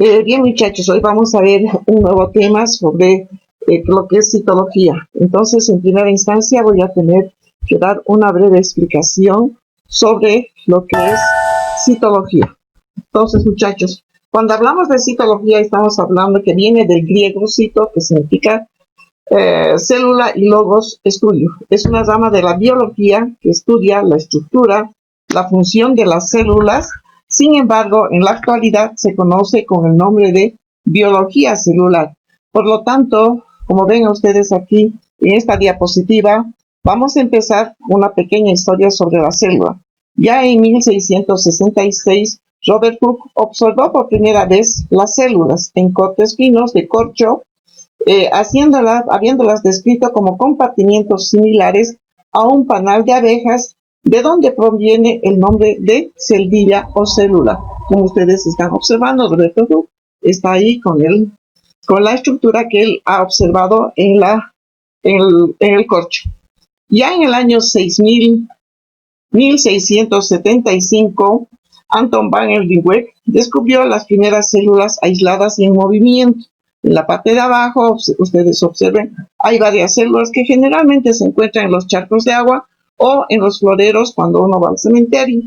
Bien, muchachos, hoy vamos a ver un nuevo tema sobre lo que es citología. Entonces, en primera instancia, voy a tener que dar una breve explicación sobre lo que es citología. Entonces, muchachos, cuando hablamos de citología, estamos hablando que viene del griego cito, que significa célula, y logos, estudio. Es una rama de la biología que estudia la estructura, la función de las células. Sin embargo, en la actualidad se conoce con el nombre de biología celular. Por lo tanto, como ven ustedes aquí en esta diapositiva, vamos a empezar una pequeña historia sobre la célula. Ya en 1666, Robert Hooke observó por primera vez las células en cortes finos de corcho, habiéndolas descrito como compartimientos similares a un panal de abejas, de donde proviene el nombre de celdilla o célula. Como ustedes están observando, Robert Hooke está ahí con la estructura que él ha observado en el corcho. Ya en el año 1675, Anton van Leeuwenhoek descubrió las primeras células aisladas y en movimiento. En la parte de abajo, ustedes observen, hay varias células que generalmente se encuentran en los charcos de agua o en los floreros cuando uno va al cementerio.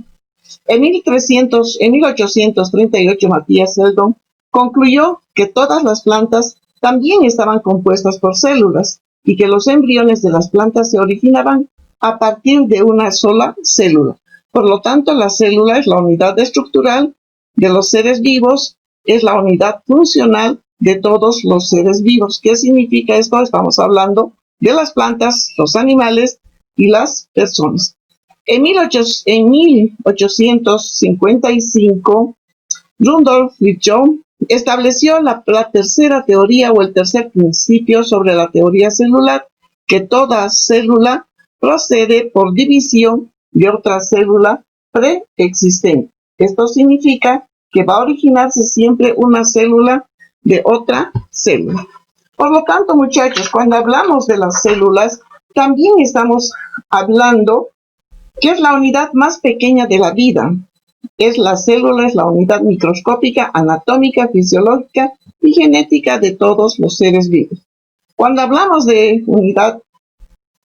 En 1838, Matthias Seldon concluyó que todas las plantas también estaban compuestas por células y que los embriones de las plantas se originaban a partir de una sola célula. Por lo tanto, la célula es la unidad estructural de los seres vivos, es la unidad funcional de todos los seres vivos. ¿Qué significa esto? Estamos hablando de las plantas, los animales y las personas. En 1855, Rudolf Virchow estableció la tercera teoría o el tercer principio sobre la teoría celular, que toda célula procede por división de otra célula preexistente. Esto significa que va a originarse siempre una célula de otra célula. Por lo tanto, muchachos, cuando hablamos de las células, también estamos hablando que es la unidad más pequeña de la vida. La célula es la unidad microscópica, anatómica, fisiológica y genética de todos los seres vivos. Cuando hablamos de unidad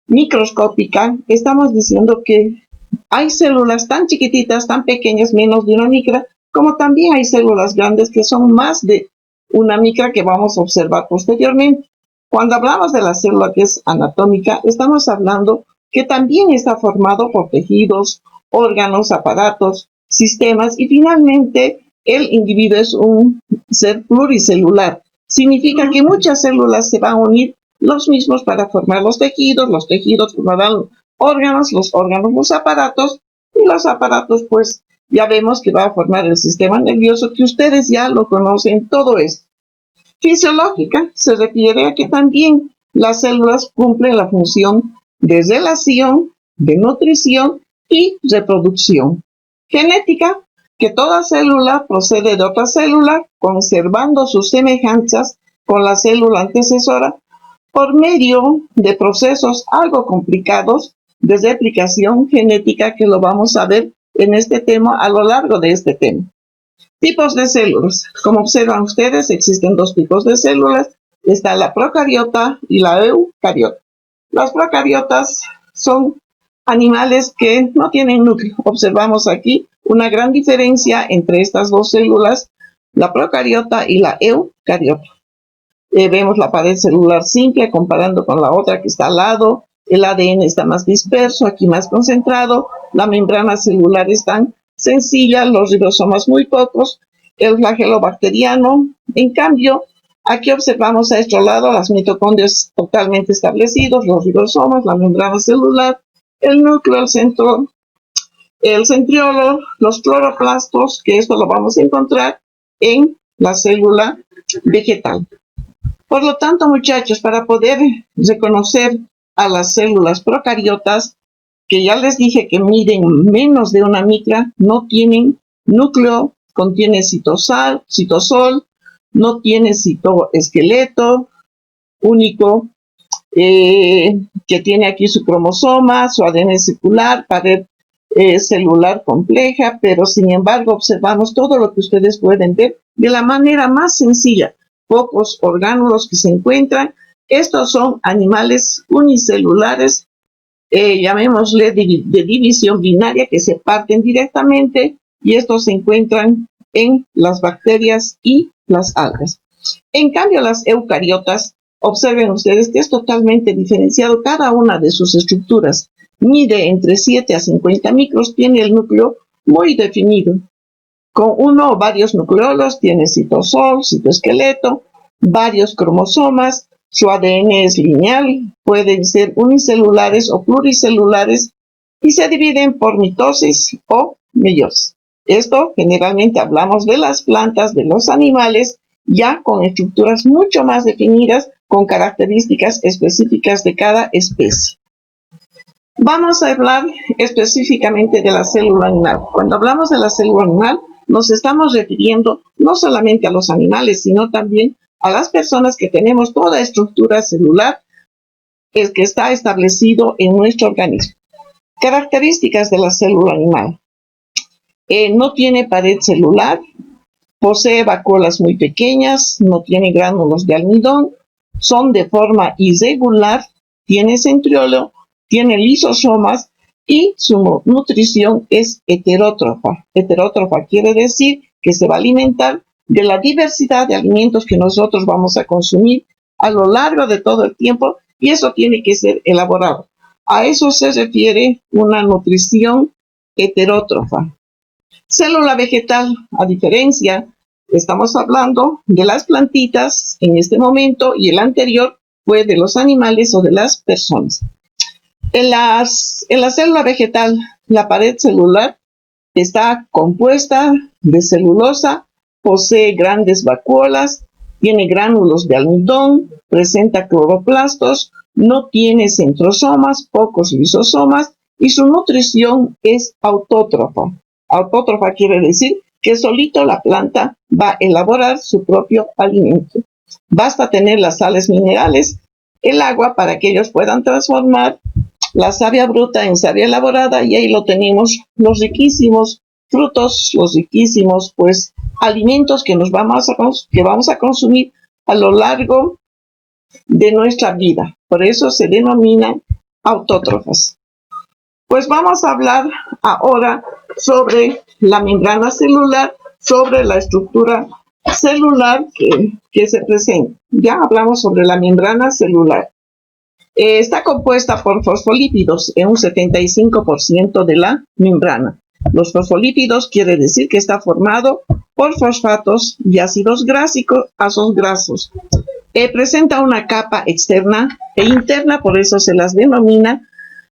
microscópica, estamos diciendo que hay células tan chiquititas, tan pequeñas, menos de una micra, como también hay células grandes que son más de una micra, que vamos a observar posteriormente. Cuando hablamos de la célula que es anatómica, estamos hablando que también está formado por tejidos, órganos, aparatos, sistemas, y finalmente el individuo es un ser pluricelular. Significa que muchas células se van a unir los mismos para formar los tejidos formarán órganos, los órganos los aparatos, y los aparatos pues ya vemos que va a formar el sistema nervioso, que ustedes ya lo conocen todo esto. Fisiológica se refiere a que también las células cumplen la función de relación, de nutrición y reproducción. Genética, que toda célula procede de otra célula, conservando sus semejanzas con la célula antecesora por medio de procesos algo complicados de replicación genética, que lo vamos a ver en este tema a lo largo de este tema. Tipos de células. Como observan ustedes, existen dos tipos de células. Está la procariota y la eucariota. Las procariotas son animales que no tienen núcleo. Observamos aquí una gran diferencia entre estas dos células, la procariota y la eucariota. Vemos la pared celular simple comparando con la otra que está al lado. El ADN está más disperso, aquí más concentrado. La membrana celular es tan sencilla, los ribosomas muy pocos. El flagelo bacteriano, en cambio, aquí observamos a este lado las mitocondrias totalmente establecidos, los ribosomas, la membrana celular, el núcleo, el centriolo, los cloroplastos, que esto lo vamos a encontrar en la célula vegetal. Por lo tanto, muchachos, para poder reconocer a las células procariotas, que ya les dije que miden menos de una micra, no tienen núcleo, contiene citosol, no tiene citoesqueleto único, que tiene aquí su cromosoma, su ADN circular, pared celular compleja, pero sin embargo observamos todo lo que ustedes pueden ver de la manera más sencilla. Pocos orgánulos que se encuentran. Estos son animales unicelulares, llamémosle de división binaria, que se parten directamente, y estos se encuentran en las bacterias y las algas. En cambio, las eucariotas, observen ustedes que es totalmente diferenciado cada una de sus estructuras. Mide entre 7 a 50 micros, tiene el núcleo muy definido. Con uno o varios nucleolos, tiene citosol, citoesqueleto, varios cromosomas, su ADN es lineal, pueden ser unicelulares o pluricelulares y se dividen por mitosis o meiosis. Esto generalmente hablamos de las plantas, de los animales, ya con estructuras mucho más definidas, con características específicas de cada especie. Vamos a hablar específicamente de la célula animal. Cuando hablamos de la célula animal, nos estamos refiriendo no solamente a los animales, sino también a las personas que tenemos toda estructura celular que está establecido en nuestro organismo. Características de la célula animal. No tiene pared celular, posee vacuolas muy pequeñas, no tiene gránulos de almidón, son de forma irregular, tiene centriolo, tiene lisosomas y su nutrición es heterótrofa. Heterótrofa quiere decir que se va a alimentar de la diversidad de alimentos que nosotros vamos a consumir a lo largo de todo el tiempo, y eso tiene que ser elaborado. A eso se refiere una nutrición heterótrofa. Célula vegetal, a diferencia, estamos hablando de las plantitas en este momento, y el anterior fue de los animales o de las personas. En la célula vegetal, la pared celular está compuesta de celulosa, posee grandes vacuolas, tiene gránulos de almidón, presenta cloroplastos, no tiene centrosomas, pocos lisosomas, y su nutrición es autótrofa. Autótrofa quiere decir que solito la planta va a elaborar su propio alimento. Basta tener las sales minerales, el agua, para que ellos puedan transformar la savia bruta en savia elaborada, y ahí lo tenemos, los riquísimos frutos, los riquísimos alimentos que vamos a consumir a lo largo de nuestra vida. Por eso se denominan autótrofas. Pues vamos a hablar ahora sobre la membrana celular, sobre la estructura celular que se presenta. Ya hablamos sobre la membrana celular. Está compuesta por fosfolípidos en un 75% de la membrana. Los fosfolípidos quiere decir que está formado por fosfatos y ácidos grasos. Presenta una capa externa e interna, por eso se las denomina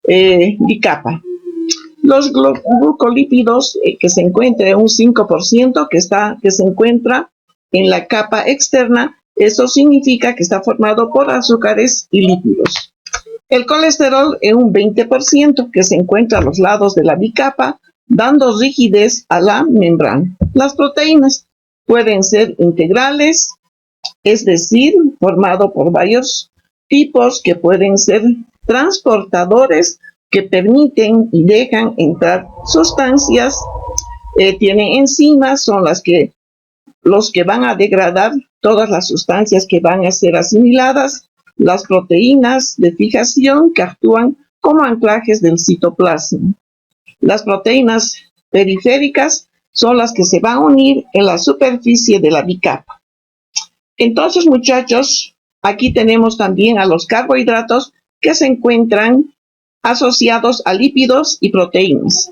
bicapa. Los glucolípidos, que se encuentra en un 5%, que se encuentra en la capa externa, eso significa que está formado por azúcares y lípidos. El colesterol en un 20%, que se encuentra a los lados de la bicapa, dando rigidez a la membrana. Las proteínas pueden ser integrales, es decir, formado por varios tipos que pueden ser transportadores, que permiten y dejan entrar sustancias, tienen enzimas, son los que van a degradar todas las sustancias que van a ser asimiladas, las proteínas de fijación que actúan como anclajes del citoplasma. Las proteínas periféricas son las que se van a unir en la superficie de la bicapa. Entonces, muchachos, aquí tenemos también a los carbohidratos que se encuentran asociados a lípidos y proteínas.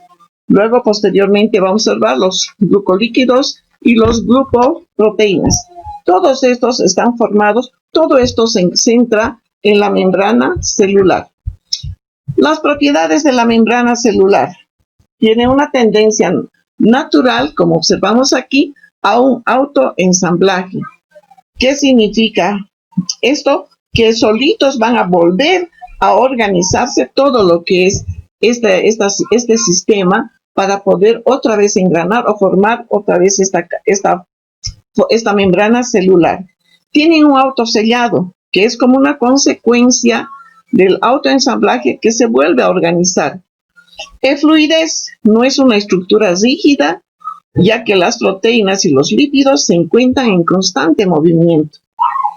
Luego, posteriormente, vamos a observar los glucolíquidos y los glucoproteínas. Todos estos están formados, todo esto se centra en la membrana celular. Las propiedades de la membrana celular tienen una tendencia natural, como observamos aquí, a un autoensamblaje. ¿Qué significa esto? Que solitos van a volver a organizarse todo lo que es este sistema, para poder otra vez engranar o formar otra vez esta membrana celular. Tiene un autosellado, que es como una consecuencia del autoensamblaje, que se vuelve a organizar. Fluidez no es una estructura rígida, ya que las proteínas y los lípidos se encuentran en constante movimiento.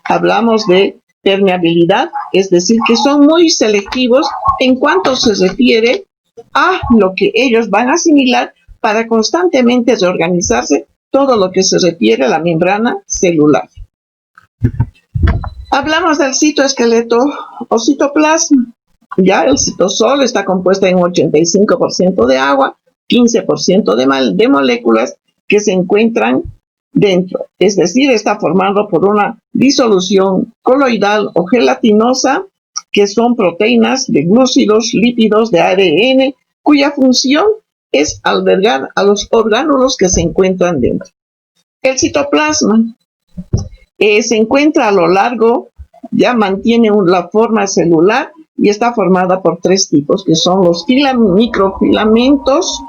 Hablamos de permeabilidad, es decir, que son muy selectivos en cuanto se refiere a lo que ellos van a asimilar para constantemente reorganizarse, todo lo que se refiere a la membrana celular. Hablamos del citoesqueleto o citoplasma. Ya el citosol está compuesta en 85% de agua, 15% de moléculas que se encuentran dentro, es decir, está formado por una disolución coloidal o gelatinosa, que son proteínas de glúcidos, lípidos, de ADN, cuya función es albergar a los orgánulos que se encuentran dentro. El citoplasma se encuentra a lo largo, ya mantiene la forma celular y está formada por tres tipos, que son los microfilamentos,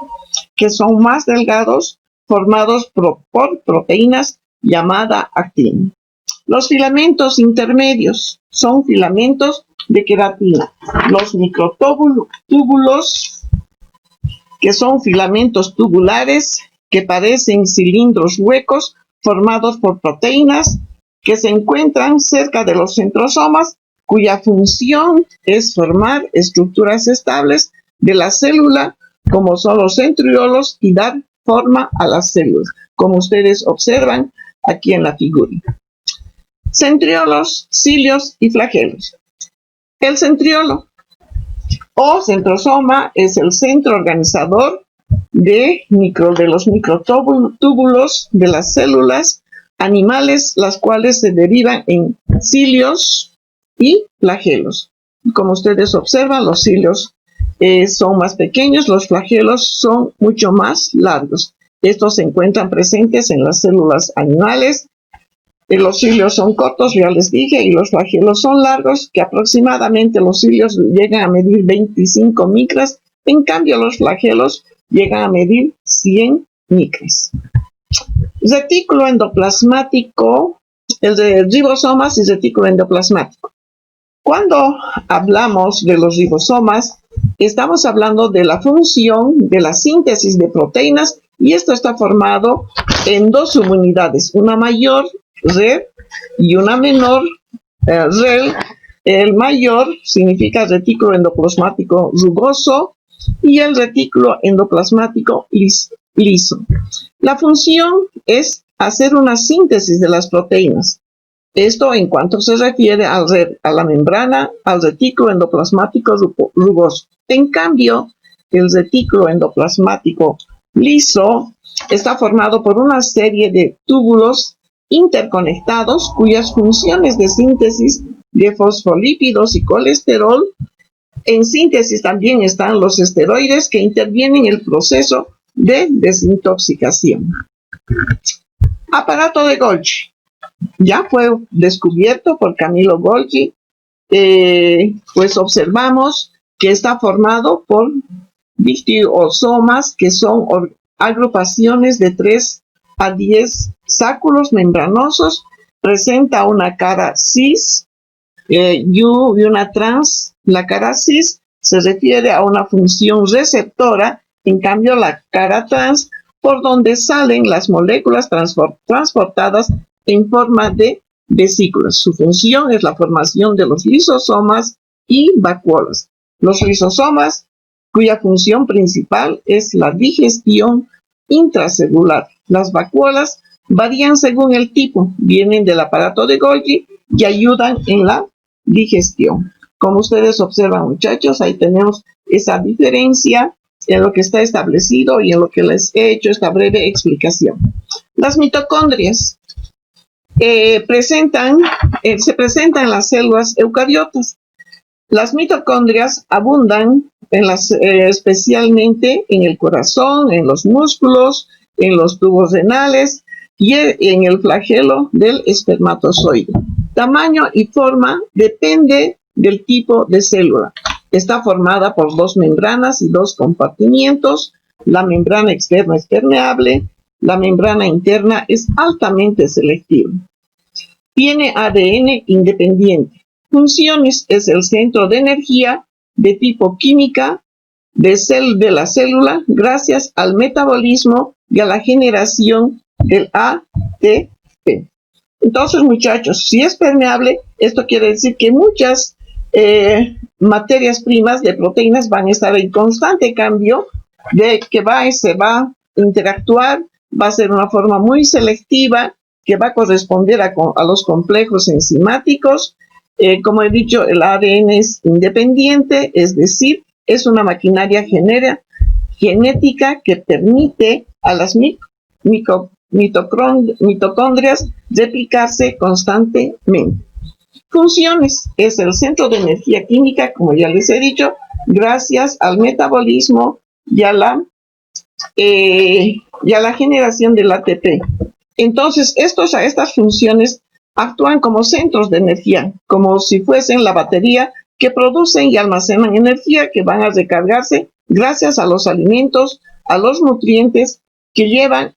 que son más delgados, formados por proteínas llamada actina. Los filamentos intermedios son filamentos de queratina. Los microtúbulos, que son filamentos tubulares que parecen cilindros huecos formados por proteínas que se encuentran cerca de los centrosomas, cuya función es formar estructuras estables de la célula, como son los centriolos, y dar forma a las células, como ustedes observan aquí en la figura. Centriolos, cilios y flagelos. El centriolo o centrosoma es el centro organizador de los microtúbulos de las células animales, las cuales se derivan en cilios y flagelos. Como ustedes observan, los cilios son más pequeños, los flagelos son mucho más largos. Estos se encuentran presentes en las células animales. Los cilios son cortos, ya les dije, y los flagelos son largos, que aproximadamente los cilios llegan a medir 25 micras, en cambio los flagelos llegan a medir 100 micras. Retículo endoplasmático, el de ribosomas y retículo endoplasmático. Cuando hablamos de los ribosomas, estamos hablando de la función de la síntesis de proteínas, y esto está formado en dos subunidades, una mayor red y una menor red. El mayor significa retículo endoplasmático rugoso y el retículo endoplasmático liso. La función es hacer una síntesis de las proteínas. Esto en cuanto se refiere a la membrana, al retículo endoplasmático rugoso. En cambio, el retículo endoplasmático liso está formado por una serie de túbulos interconectados cuyas funciones de síntesis de fosfolípidos y colesterol. En síntesis también están los esteroides que intervienen en el proceso de desintoxicación. Aparato de Golgi. Ya fue descubierto por Camillo Golgi. Pues observamos que está formado por dictiosomas, que son agrupaciones de 3 a 10 sáculos membranosos. Presenta una cara cis y una trans. La cara cis se refiere a una función receptora, en cambio la cara trans, por donde salen las moléculas transportadas en forma de vesículas. Su función es la formación de los lisosomas y vacuolas. Los lisosomas, cuya función principal es la digestión intracelular. Las vacuolas varían según el tipo, vienen del aparato de Golgi y ayudan en la digestión. Como ustedes observan, muchachos, ahí tenemos esa diferencia en lo que está establecido y en lo que les he hecho esta breve explicación. Las mitocondrias se presentan en las células eucariotas. Las mitocondrias abundan especialmente en el corazón, en los músculos, en los tubos renales y en el flagelo del espermatozoide. Tamaño y forma depende del tipo de célula. Está formada por 2 membranas y 2 compartimientos. La membrana externa es permeable, la membrana interna es altamente selectiva. Tiene ADN independiente. Funciones: es el centro de energía de tipo química, de la célula gracias al metabolismo y a la generación del ATP. Entonces, muchachos, si es permeable, esto quiere decir que muchas materias primas de proteínas van a estar en constante cambio, de que se va a interactuar, va a ser una forma muy selectiva, que va a corresponder a los complejos enzimáticos. Como he dicho, el ADN es independiente, es decir, es una maquinaria genética que permite a las mitocondrias replicarse constantemente. Funciones: es el centro de energía química, como ya les he dicho, gracias al metabolismo y a la generación del ATP. Entonces, estas funciones actúan como centros de energía, como si fuesen la batería que producen y almacenan energía que van a recargarse gracias a los alimentos, a los nutrientes que lleva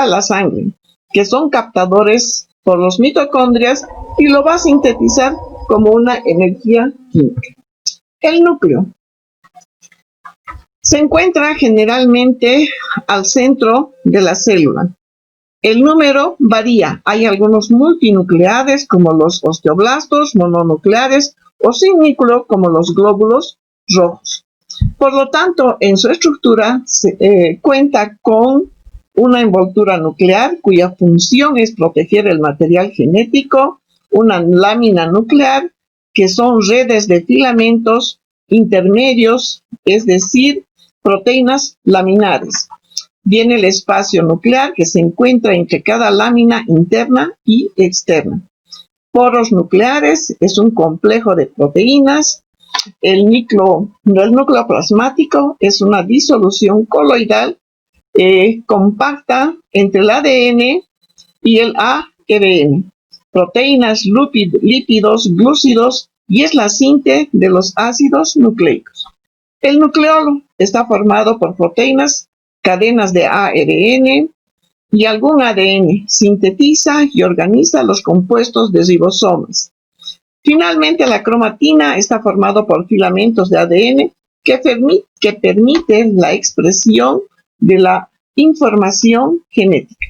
la sangre, que son captadores por los mitocondrias, y lo va a sintetizar como una energía química. El núcleo se encuentra generalmente al centro de la célula. El número varía. Hay algunos multinucleares, como los osteoblastos, mononucleares o sin núcleo, como los glóbulos rojos. Por lo tanto, en su estructura cuenta con una envoltura nuclear cuya función es proteger el material genético, una lámina nuclear, que son redes de filamentos intermedios, es decir, proteínas laminares. Viene el espacio nuclear, que se encuentra entre cada lámina interna y externa. Poros nucleares: es un complejo de proteínas. El núcleo plasmático es una disolución coloidal compacta entre el ADN y el ARN. Proteínas, lípidos, glúcidos, y es la síntesis de los ácidos nucleicos. El nucleolo está formado por proteínas, cadenas de ARN y algún ADN. Sintetiza y organiza los compuestos de ribosomas. Finalmente, la cromatina está formado por filamentos de ADN que permiten la expresión de la información genética.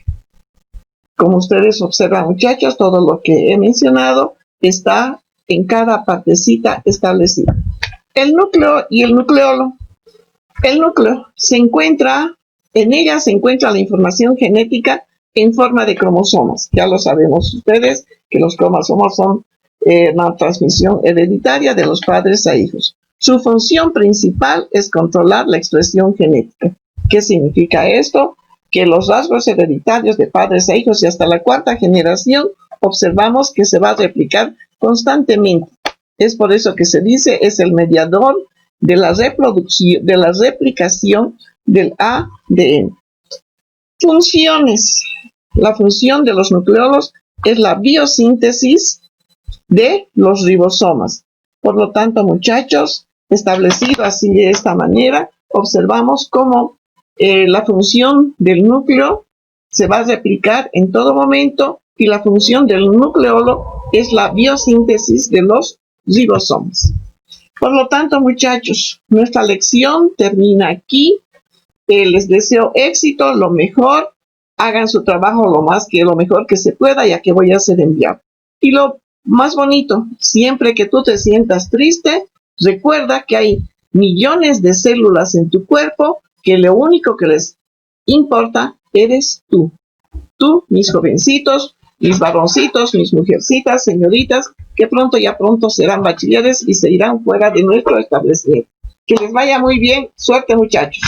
Como ustedes observan, muchachos, todo lo que he mencionado está en cada partecita establecida. El núcleo y el nucleolo. El núcleo en ella se encuentra la información genética en forma de cromosomas. Ya lo sabemos ustedes, que los cromosomas son una transmisión hereditaria de los padres a hijos. Su función principal es controlar la expresión genética. ¿Qué significa esto? Que los rasgos hereditarios de padres a hijos y hasta la cuarta generación observamos que se va a replicar constantemente. Es por eso que se dice, es el mediador de la replicación del ADN. Funciones. La función de los nucleolos es la biosíntesis de los ribosomas. Por lo tanto, muchachos, establecido así de esta manera, observamos cómo la función del núcleo se va a replicar en todo momento, y la función del nucleolo es la biosíntesis de los ribosomas. Por lo tanto, muchachos, nuestra lección termina aquí. Les deseo éxito, lo mejor. Hagan su trabajo lo mejor que se pueda, ya que voy a ser enviado. Y lo más bonito, siempre que tú te sientas triste, recuerda que hay millones de células en tu cuerpo, que lo único que les importa eres tú. Tú, mis jovencitos, mis varoncitos, mis mujercitas, señoritas, que pronto serán bachilleres y se irán fuera de nuestro establecimiento. Que les vaya muy bien. Suerte, muchachos.